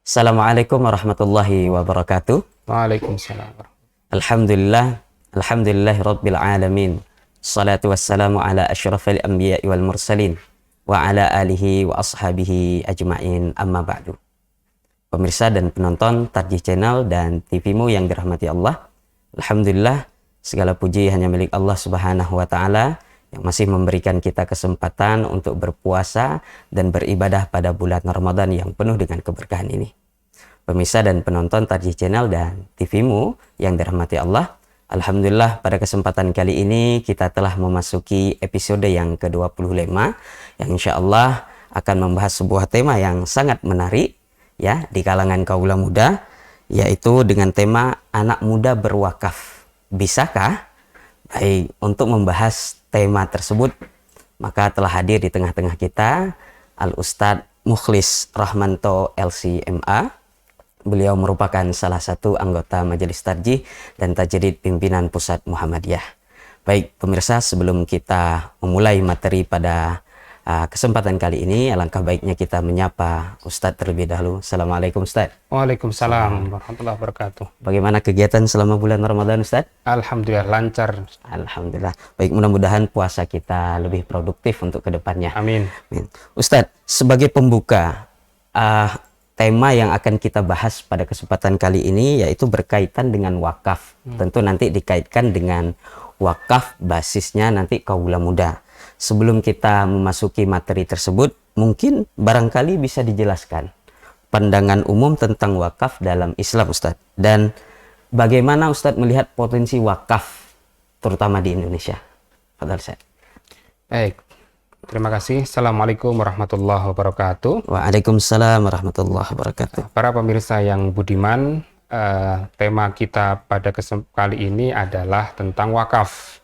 Assalamualaikum warahmatullahi wabarakatuh. Waalaikumsalam. Alhamdulillah, alhamdulillahi rabbil alamin. Salatu wassalamu ala asyrafil anbiya'i wal mursalin wa ala alihi wa ashabihi ajma'in, amma ba'du. Pemirsa dan penonton Tarjih Channel dan TV-mu yang dirahmati Allah, alhamdulillah segala puji hanya milik Allah Subhanahu wa taala yang masih memberikan kita kesempatan untuk berpuasa dan beribadah pada bulan Ramadan yang penuh dengan keberkahan ini. Pemirsa dan penonton Tarjih Channel dan TV-mu yang dirahmati Allah, alhamdulillah pada kesempatan kali ini kita telah memasuki episode yang ke-25 yang insya Allah akan membahas sebuah tema yang sangat menarik ya di kalangan kaula muda, yaitu dengan tema anak muda berwakaf. Bisakah? Baik, untuk membahas tema tersebut maka telah hadir di tengah-tengah kita Al-Ustadz Mukhlis Rahmanto LC.MA. Beliau merupakan salah satu anggota Majelis Tarjih dan Tajdid Pimpinan Pusat Muhammadiyah. Baik pemirsa, sebelum kita memulai materi pada kesempatan kali ini, alangkah baiknya kita menyapa Ustadz terlebih dahulu. Assalamualaikum Ustadz. Waalaikumsalam warahmatullahi wabarakatuh. Bagaimana kegiatan selama bulan Ramadan Ustadz? Alhamdulillah lancar. Alhamdulillah. Baik, mudah-mudahan puasa kita lebih produktif untuk kedepannya. Amin. Ustadz, sebagai pembuka, tema yang akan kita bahas pada kesempatan kali ini yaitu berkaitan dengan wakaf. Tentu nanti dikaitkan dengan wakaf basisnya nanti kaula muda. Sebelum kita memasuki materi tersebut, mungkin barangkali bisa dijelaskan pandangan umum tentang wakaf dalam Islam Ustadz. Dan bagaimana Ustadz melihat potensi wakaf terutama di Indonesia? Fadhal Ustadz. Baik. Terima kasih. Assalamualaikum warahmatullahi wabarakatuh. Waalaikumsalam warahmatullahi wabarakatuh. Para pemirsa yang budiman, tema kita pada kali ini adalah tentang wakaf.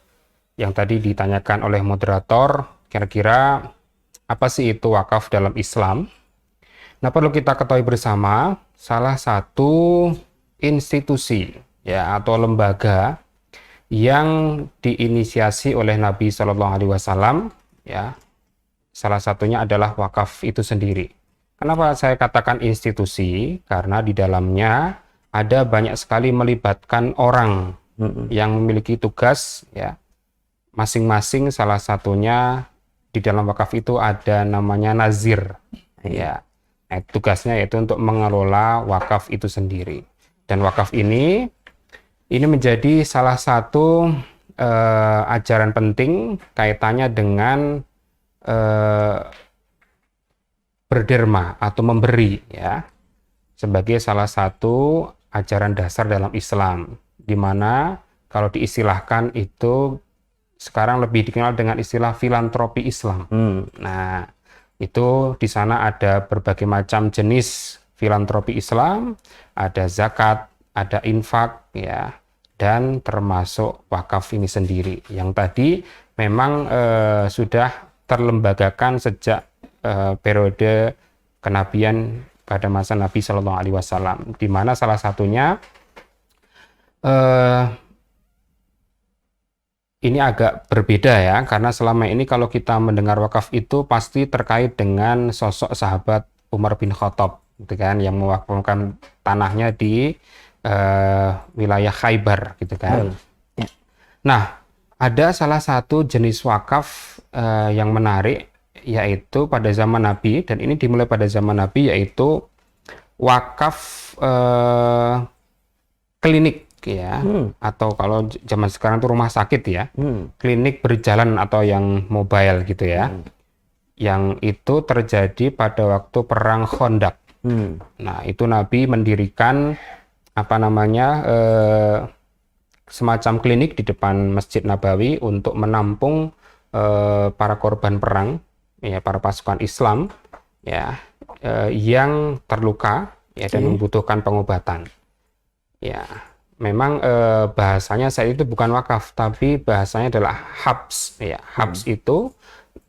Yang tadi ditanyakan oleh moderator, kira-kira apa sih itu wakaf dalam Islam? Nah, perlu kita ketahui bersama, salah satu institusi ya atau lembaga yang diinisiasi oleh Nabi Shallallahu Alaihi Wasallam, ya, salah satunya adalah wakaf itu sendiri. Kenapa saya katakan institusi? Karena di dalamnya ada banyak sekali melibatkan orang yang memiliki tugas, ya, masing-masing. Salah satunya di dalam wakaf itu ada namanya nazir, ya. Tugasnya yaitu untuk mengelola wakaf itu sendiri. Dan wakaf ini menjadi salah satu ajaran penting kaitannya dengan berderma atau memberi, ya, sebagai salah satu ajaran dasar dalam Islam, di mana kalau diistilahkan itu sekarang lebih dikenal dengan istilah filantropi Islam. Nah, itu di sana ada berbagai macam jenis filantropi Islam, ada zakat, ada infak, ya, dan termasuk wakaf ini sendiri yang tadi memang sudah terlembagakan sejak periode kenabian pada masa Nabi Shallallahu Alaihi Wasallam, di mana salah satunya ini agak berbeda ya, karena selama ini kalau kita mendengar wakaf itu pasti terkait dengan sosok sahabat Umar bin Khattab, gitu kan, yang mewakafkan tanahnya di wilayah Khaybar, gitu kan. Nah, ada salah satu jenis wakaf yang menarik, yaitu pada zaman Nabi, dan ini dimulai pada zaman Nabi, yaitu wakaf klinik, ya, atau kalau zaman sekarang itu rumah sakit, ya, klinik berjalan atau yang mobile, gitu ya, yang itu terjadi pada waktu perang Khandaq. Nah, itu Nabi mendirikan semacam klinik di depan Masjid Nabawi untuk menampung para korban perang, ya, para pasukan Islam, ya, yang terluka, ya, dan membutuhkan pengobatan, ya. Memang bahasanya saat itu bukan wakaf, tapi bahasanya adalah habs, ya. Habs itu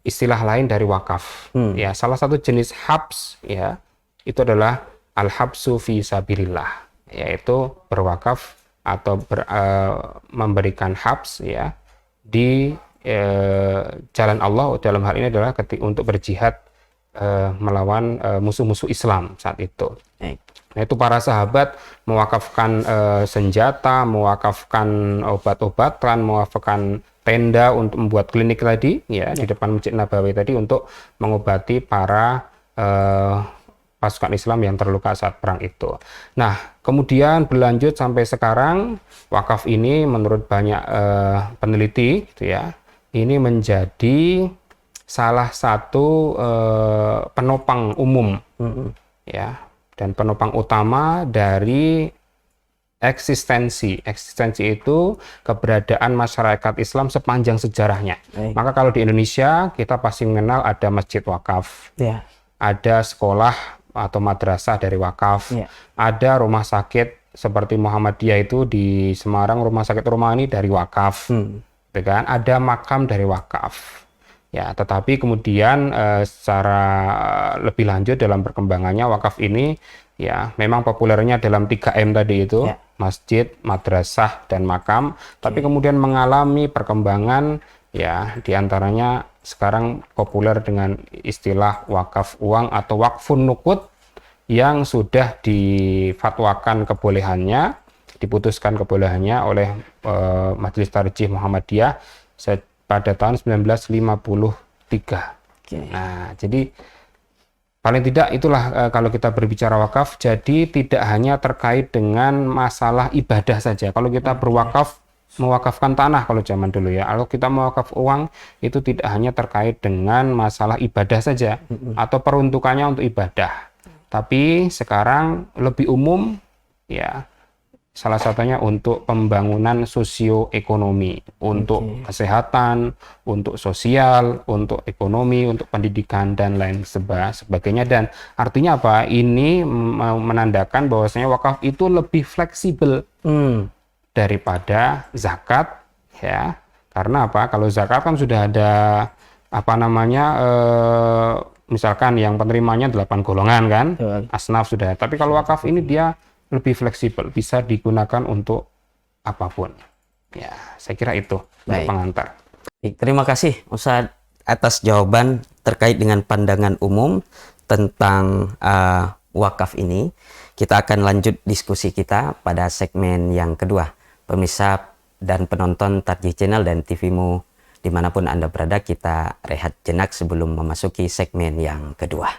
istilah lain dari wakaf, ya. Salah satu jenis habs, ya, itu adalah al-habsu fi sabilillah, yaitu berwakaf atau memberikan habs, ya, di jalan Allah. Dalam hal ini adalah untuk berjihad melawan musuh-musuh Islam saat itu. Baik. Nah, itu para sahabat mewakafkan senjata, mewakafkan obat-obatan, mewakafkan tenda untuk membuat klinik tadi, ya, di depan Masjid Nabawi tadi untuk mengobati para pasukan Islam yang terluka saat perang itu. Nah, kemudian berlanjut sampai sekarang, wakaf ini menurut banyak peneliti, gitu ya, ini menjadi salah satu penopang umum, ya, dan penopang utama dari eksistensi itu keberadaan masyarakat Islam sepanjang sejarahnya. Maka kalau di Indonesia kita pasti mengenal ada masjid wakaf, ada sekolah atau madrasah dari wakaf, ada rumah sakit seperti Muhammadiyah itu di Semarang, rumah sakit Rumani dari wakaf, gitu kan? Ada makam dari wakaf. Ya, tetapi kemudian secara lebih lanjut dalam perkembangannya wakaf ini ya memang populernya dalam 3M tadi itu, masjid, madrasah, dan makam, tapi kemudian mengalami perkembangan ya diantaranya sekarang populer dengan istilah wakaf uang atau wakfun nuqud yang sudah difatwakan kebolehannya, diputuskan kebolehannya oleh Majelis Tarjih Muhammadiyah pada tahun 1953. Nah, jadi paling tidak itulah kalau kita berbicara wakaf, jadi tidak hanya terkait dengan masalah ibadah saja. Kalau kita berwakaf, mewakafkan tanah kalau zaman dulu ya, kalau kita mewakaf uang, itu tidak hanya terkait dengan masalah ibadah saja, atau peruntukannya untuk ibadah. Tapi sekarang lebih umum, ya, salah satunya untuk pembangunan sosioekonomi, untuk kesehatan, untuk sosial, untuk ekonomi, untuk pendidikan, dan lain sebagainya. Dan artinya apa? Ini menandakan bahwasanya wakaf itu lebih fleksibel daripada zakat, ya. Karena apa? Kalau zakat kan sudah ada apa namanya, misalkan yang penerimanya 8 golongan kan, asnaf sudah. Tapi kalau wakaf ini dia lebih fleksibel, bisa digunakan untuk apapun. Ya, saya kira itu untuk pengantar. Terima kasih Ustadz atas jawaban terkait dengan pandangan umum tentang wakaf ini. Kita akan lanjut diskusi kita pada segmen yang kedua. Pemirsa dan penonton Tarjih Channel dan TVmu dimanapun Anda berada, kita rehat jenak sebelum memasuki segmen yang kedua.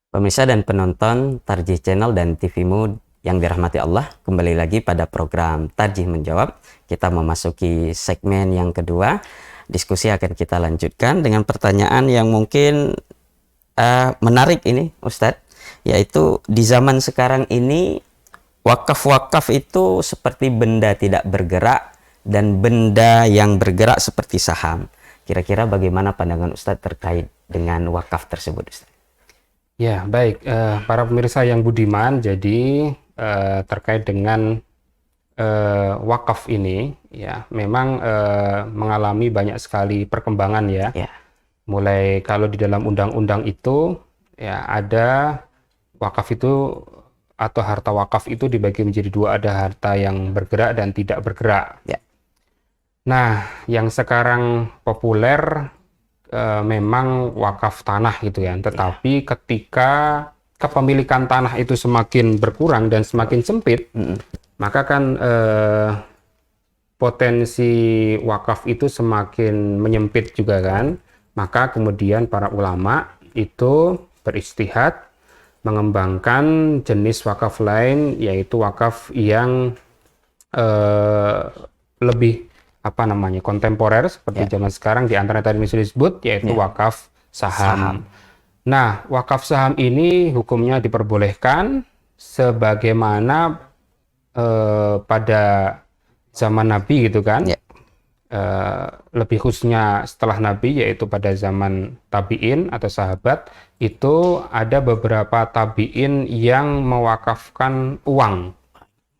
Pemirsa dan penonton Tarjih Channel dan TVmu yang dirahmati Allah, kembali lagi pada program Tarjih Menjawab. Kita memasuki segmen yang kedua. Diskusi akan kita lanjutkan dengan pertanyaan yang mungkin menarik ini Ustadz, yaitu di zaman sekarang ini wakaf-wakaf itu seperti benda tidak bergerak dan benda yang bergerak seperti saham. Kira-kira bagaimana pandangan Ustadz terkait dengan wakaf tersebut, Ustadz? Ya, baik. Para pemirsa yang budiman, jadi terkait dengan wakaf ini, ya memang mengalami banyak sekali perkembangan ya. Mulai kalau di dalam undang-undang itu, ya ada wakaf itu atau harta wakaf itu dibagi menjadi dua, ada harta yang bergerak dan tidak bergerak. Nah, yang sekarang populer memang wakaf tanah gitu ya, tetapi ketika kepemilikan tanah itu semakin berkurang dan semakin sempit, maka kan potensi wakaf itu semakin menyempit juga kan. Maka kemudian para ulama itu beristihad mengembangkan jenis wakaf lain, yaitu wakaf yang lebih kontemporer seperti zaman sekarang, di antara tadi disebut yaitu wakaf saham. Nah, wakaf saham ini hukumnya diperbolehkan sebagaimana pada zaman Nabi gitu kan. Lebih khususnya setelah Nabi, yaitu pada zaman tabi'in atau sahabat, itu ada beberapa tabi'in yang mewakafkan uang.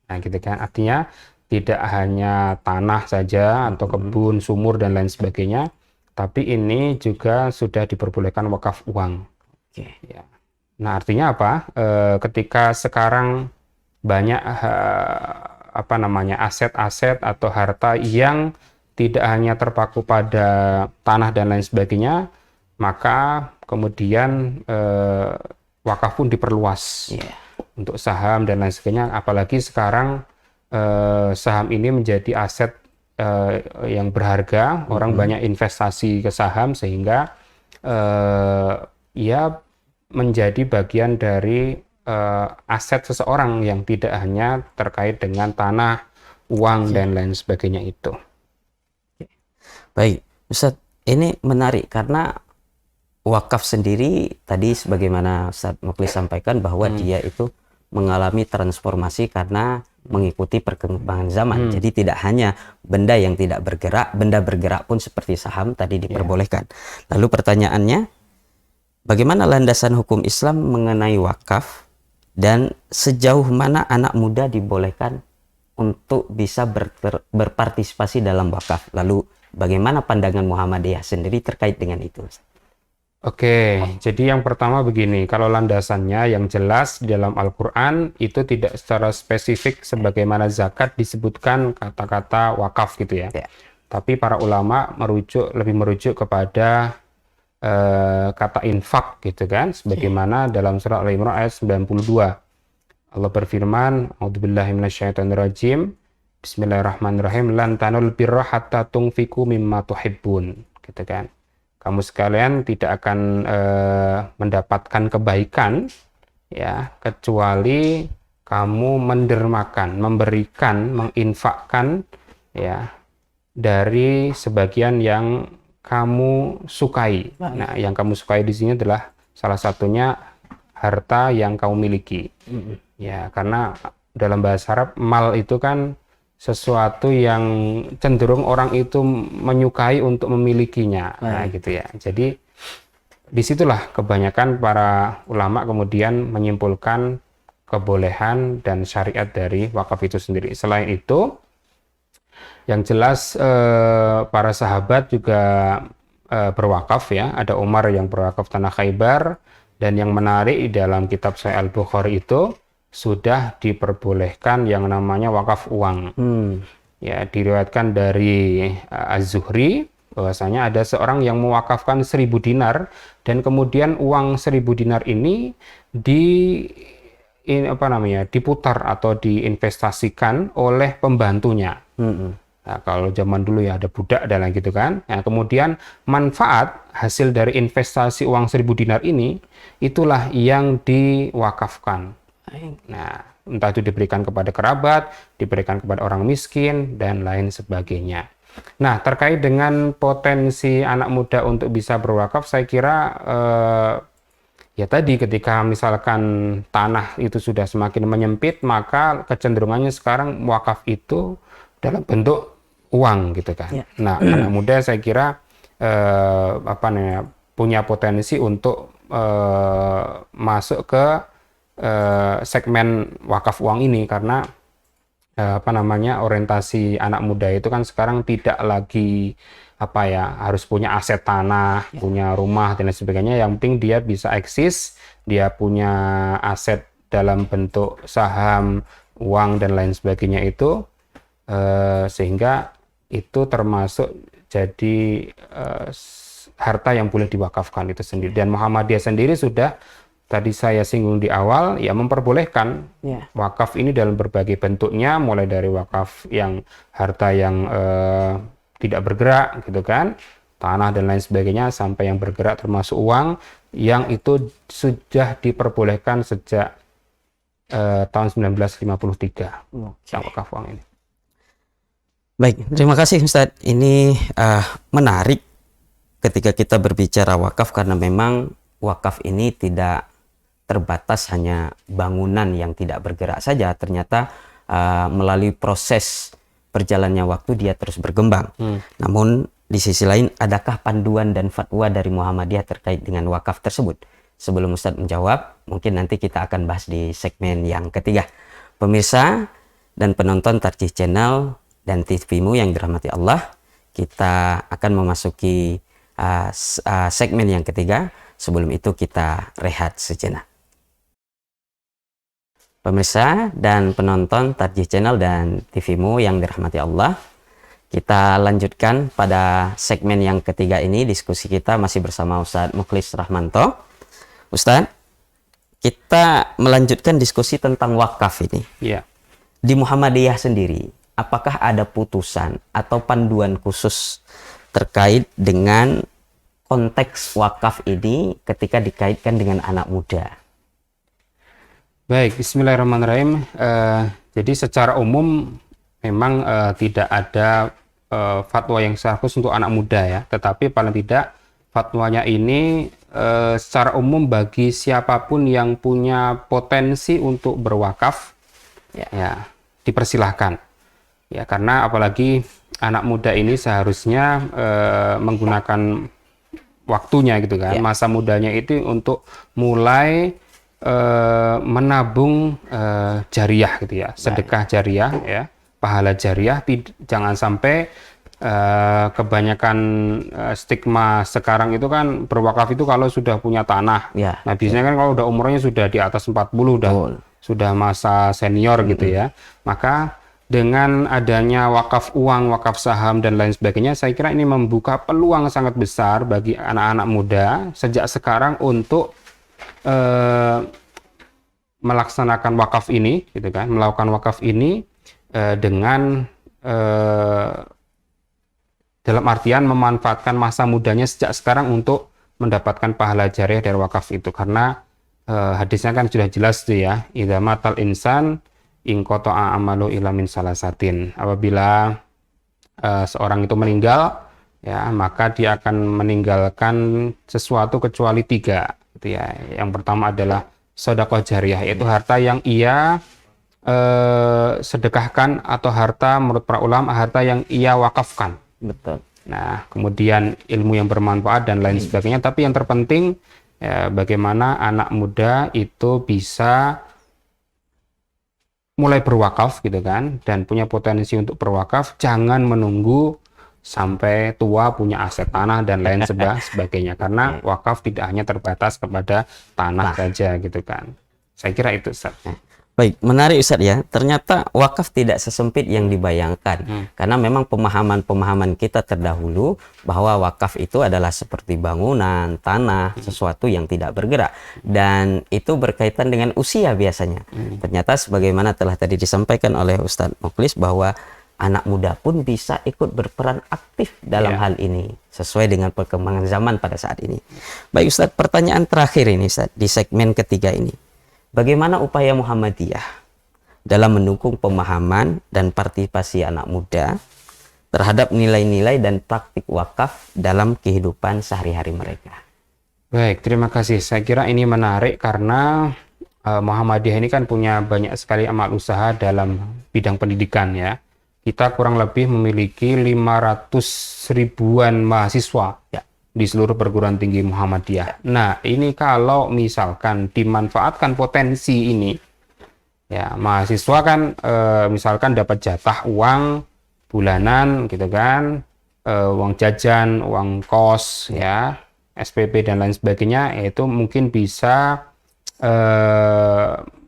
Nah, gitu kan. Artinya tidak hanya tanah saja atau kebun, sumur, dan lain sebagainya, tapi ini juga sudah diperbolehkan wakaf uang. Ya. Nah, artinya apa? Ketika sekarang banyak aset-aset atau harta yang tidak hanya terpaku pada tanah dan lain sebagainya, maka kemudian wakaf pun diperluas untuk saham dan lain sebagainya. Apalagi sekarang saham ini menjadi aset yang berharga, orang banyak investasi ke saham sehingga ya menjadi bagian dari aset seseorang yang tidak hanya terkait dengan tanah, uang dan lain sebagainya itu. Baik, Ustadz, ini menarik karena wakaf sendiri tadi sebagaimana Ustadz Muklis sampaikan bahwa dia itu mengalami transformasi karena mengikuti perkembangan zaman. Jadi tidak hanya benda yang tidak bergerak, benda bergerak pun seperti saham tadi diperbolehkan. Lalu pertanyaannya, bagaimana landasan hukum Islam mengenai wakaf dan sejauh mana anak muda dibolehkan untuk bisa berpartisipasi dalam wakaf? Lalu bagaimana pandangan Muhammadiyah sendiri terkait dengan itu? Oke, jadi yang pertama begini, kalau landasannya yang jelas di dalam Al-Quran itu tidak secara spesifik sebagaimana zakat disebutkan kata-kata wakaf gitu ya. Tapi para ulama lebih merujuk kepada kata infak gitu kan, sebagaimana dalam surah Al-Imran ayat 92. Allah berfirman, A'udzubillahi minasyaitonirrajim, Bismillahirrahmanirrahim, lan tanul birra hatta tunfiku mimma tuhibbun, gitu kan. Kamu sekalian tidak akan mendapatkan kebaikan ya kecuali kamu mendermakan, memberikan, menginfakkan ya dari sebagian yang kamu sukai. Nah, yang kamu sukai di sini adalah salah satunya harta yang kamu miliki. Ya, karena dalam bahasa Arab mal itu kan sesuatu yang cenderung orang itu menyukai untuk memilikinya. Nah, gitu ya. Jadi disitulah kebanyakan para ulama kemudian menyimpulkan kebolehan dan syariat dari wakaf itu sendiri. Selain itu, yang jelas para sahabat juga berwakaf ya. Ada Umar yang berwakaf tanah Khaybar, dan yang menarik di dalam kitab Sahih Al-Bukhari itu sudah diperbolehkan yang namanya wakaf uang. Ya, diriwayatkan dari Az-Zuhri bahwasanya ada seorang yang mewakafkan 1.000 dinar dan kemudian uang 1.000 dinar ini diputar atau diinvestasikan oleh pembantunya. Nah, kalau zaman dulu ya ada budak dan lain gitu kan. Nah, kemudian manfaat hasil dari investasi uang 1.000 dinar ini itulah yang diwakafkan. Nah, entah itu diberikan kepada kerabat, diberikan kepada orang miskin dan lain sebagainya. Nah, terkait dengan potensi anak muda untuk bisa berwakaf, saya kira ya tadi ketika misalkan tanah itu sudah semakin menyempit, maka kecenderungannya sekarang wakaf itu dalam bentuk uang gitu kan. Nah, anak muda saya kira punya potensi untuk masuk ke segmen wakaf uang ini karena orientasi anak muda itu kan sekarang tidak lagi harus punya aset tanah, punya rumah dan lain sebagainya. Yang penting dia bisa eksis, dia punya aset dalam bentuk saham, uang dan lain sebagainya itu sehingga itu termasuk jadi harta yang boleh diwakafkan itu sendiri. Dan Muhammadiyah sendiri sudah tadi saya singgung di awal ya memperbolehkan wakaf ini dalam berbagai bentuknya, mulai dari wakaf yang harta yang tidak bergerak gitu kan, tanah dan lain sebagainya, sampai yang bergerak termasuk uang yang itu sudah diperbolehkan sejak tahun 1953 yang wakaf uang ini. Baik, terima kasih Ustadz. Ini menarik ketika kita berbicara wakaf karena memang wakaf ini tidak terbatas hanya bangunan yang tidak bergerak saja. Ternyata melalui proses berjalannya waktu dia terus berkembang. Namun di sisi lain, adakah panduan dan fatwa dari Muhammadiyah terkait dengan wakaf tersebut? Sebelum Ustadz menjawab, mungkin nanti kita akan bahas di segmen yang ketiga. Pemirsa dan penonton Tarjih Channel dan TVmu yang dirahmati Allah, kita akan memasuki segmen yang ketiga. Sebelum itu kita rehat sejenak. Pemirsa dan penonton Tarjih Channel dan TVmu yang dirahmati Allah, Kita lanjutkan pada segmen yang ketiga ini, diskusi kita masih bersama Ustadz Mukhlis Rahmanto. Ustadz, kita melanjutkan diskusi tentang wakaf ini. Iya. Di Muhammadiyah sendiri, apakah ada putusan atau panduan khusus terkait dengan konteks wakaf ini ketika dikaitkan dengan anak muda? Baik, bismillahirrahmanirrahim. Jadi secara umum memang tidak ada fatwa yang secara khusus untuk anak muda ya, tetapi paling tidak fatwanya ini secara umum bagi siapapun yang punya potensi untuk berwakaf ya dipersilahkan ya, karena apalagi anak muda ini seharusnya menggunakan waktunya gitu kan, masa mudanya itu untuk mulai menabung jariah gitu ya, sedekah jariah ya, pahala jariah. Jangan sampai kebanyakan stigma sekarang itu kan berwakaf itu kalau sudah punya tanah. Nah biasanya kan kalau udah umurnya sudah di atas 40 sudah masa senior gitu ya. Maka dengan adanya wakaf uang, wakaf saham dan lain sebagainya, saya kira ini membuka peluang sangat besar bagi anak-anak muda sejak sekarang untuk melaksanakan wakaf ini gitu kan, melakukan wakaf ini dengan dalam artian memanfaatkan masa mudanya sejak sekarang untuk mendapatkan pahala jariah dari wakaf itu, karena hadisnya kan sudah jelas tuh ya, idza matal insan in qata'a amalu illa min salasatin. Apabila seorang itu meninggal ya, maka dia akan meninggalkan sesuatu kecuali 3 gitu ya. Yang pertama adalah sedekah jariah, yaitu harta yang ia sedekahkan, atau harta menurut para ulama harta yang ia wakafkan. Betul. Nah, kemudian ilmu yang bermanfaat dan lain sebagainya. Tapi yang terpenting ya, bagaimana anak muda itu bisa mulai berwakaf gitu kan, dan punya potensi untuk berwakaf. Jangan menunggu sampai tua punya aset tanah dan lain sebagainya, karena wakaf tidak hanya terbatas kepada tanah saja gitu kan. Saya kira itu, Ustaz. Baik, menarik Ustaz ya. Ternyata wakaf tidak sesempit yang dibayangkan. Karena memang pemahaman kita terdahulu bahwa wakaf itu adalah seperti bangunan, tanah, sesuatu yang tidak bergerak. Dan itu berkaitan dengan usia biasanya. Ternyata sebagaimana telah tadi disampaikan oleh Ustaz Mukhlis bahwa anak muda pun bisa ikut berperan aktif dalam hal ini sesuai dengan perkembangan zaman pada saat ini. Baik Ustaz, pertanyaan terakhir ini Ustaz, di segmen ketiga ini. Bagaimana upaya Muhammadiyah dalam mendukung pemahaman dan partisipasi anak muda terhadap nilai-nilai dan praktik wakaf dalam kehidupan sehari-hari mereka? Baik, terima kasih. Saya kira ini menarik karena Muhammadiyah ini kan punya banyak sekali amal usaha dalam bidang pendidikan ya. Kita kurang lebih memiliki 500 ribuan mahasiswa di seluruh perguruan tinggi Muhammadiyah. Nah, ini kalau misalkan dimanfaatkan potensi ini, ya mahasiswa kan misalkan dapat jatah uang bulanan gitu kan, uang jajan, uang kos, ya, SPP dan lain sebagainya, itu mungkin bisa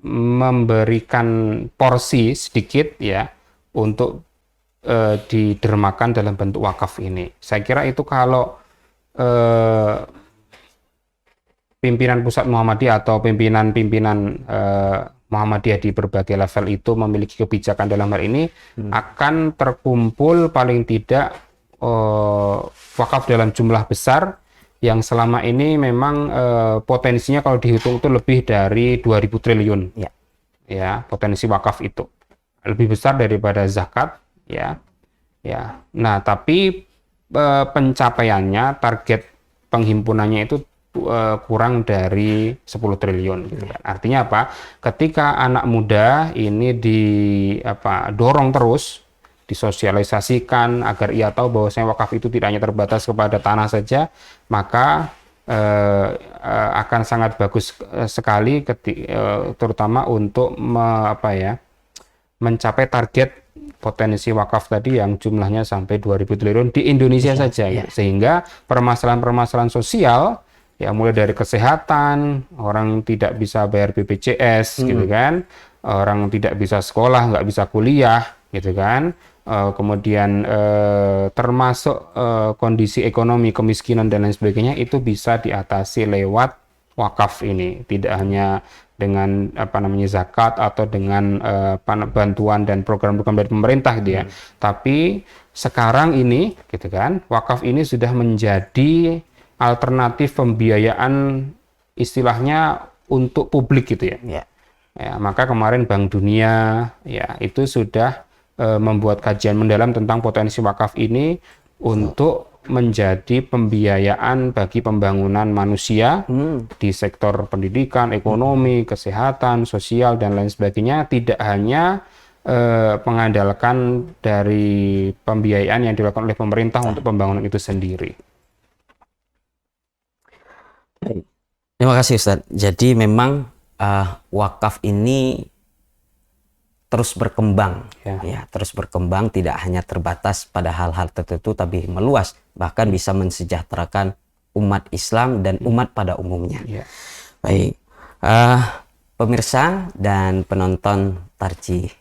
memberikan porsi sedikit ya untuk didermakan dalam bentuk wakaf ini. Saya kira itu kalau pimpinan pusat Muhammadiyah atau pimpinan-pimpinan Muhammadiyah di berbagai level itu memiliki kebijakan dalam hal ini, akan terkumpul paling tidak wakaf dalam jumlah besar yang selama ini memang potensinya kalau dihitung itu lebih dari 2.000 triliun ya, potensi wakaf itu lebih besar daripada zakat ya. Nah, tapi pencapaiannya, target penghimpunannya itu kurang dari 10 triliun gitu kan. Artinya apa? Ketika anak muda ini dorong terus, disosialisasikan agar ia tahu bahwasanya wakaf itu tidak hanya terbatas kepada tanah saja, maka akan sangat bagus sekali terutama untuk mencapai target potensi wakaf tadi yang jumlahnya sampai 2.000 triliun di Indonesia saja. Sehingga permasalahan-permasalahan sosial ya, mulai dari kesehatan, orang tidak bisa bayar BPJS gitu kan, orang tidak bisa sekolah, nggak bisa kuliah gitu kan, kemudian termasuk kondisi ekonomi, kemiskinan dan lain sebagainya, itu bisa diatasi lewat wakaf ini. Tidak hanya dengan zakat atau dengan bantuan dan program-program dari pemerintah gitu ya. Tapi sekarang ini gitu kan, wakaf ini sudah menjadi alternatif pembiayaan istilahnya untuk publik gitu ya. Ya. Ya, maka kemarin Bank Dunia ya itu sudah membuat kajian mendalam tentang potensi wakaf ini untuk menjadi pembiayaan bagi pembangunan manusia di sektor pendidikan, ekonomi, kesehatan, sosial dan lain sebagainya, tidak hanya mengandalkan dari pembiayaan yang dilakukan oleh pemerintah untuk pembangunan itu sendiri. Terima kasih Ustadz. Jadi memang wakaf ini terus berkembang, ya, terus berkembang, tidak hanya terbatas pada hal-hal tertentu, tapi meluas, bahkan bisa mensejahterakan umat Islam dan umat pada umumnya. Baik, pemirsa dan penonton Tarjih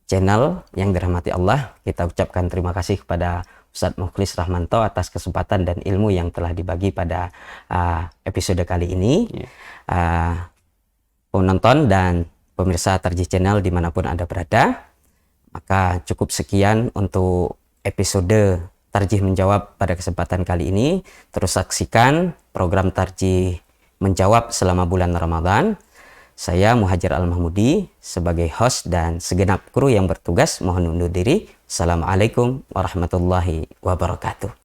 Channel yang dirahmati Allah, kita ucapkan terima kasih kepada Ustadz Mukhlis Rahmanto atas kesempatan dan ilmu yang telah dibagi pada episode kali ini. Penonton dan pemirsa Tarjih Channel dimanapun Anda berada, maka cukup sekian untuk episode Tarjih Menjawab pada kesempatan kali ini. Terus saksikan program Tarjih Menjawab selama bulan Ramadan. Saya Muhajir Al-Mahmudi sebagai host dan segenap kru yang bertugas mohon undur diri. Assalamualaikum warahmatullahi wabarakatuh.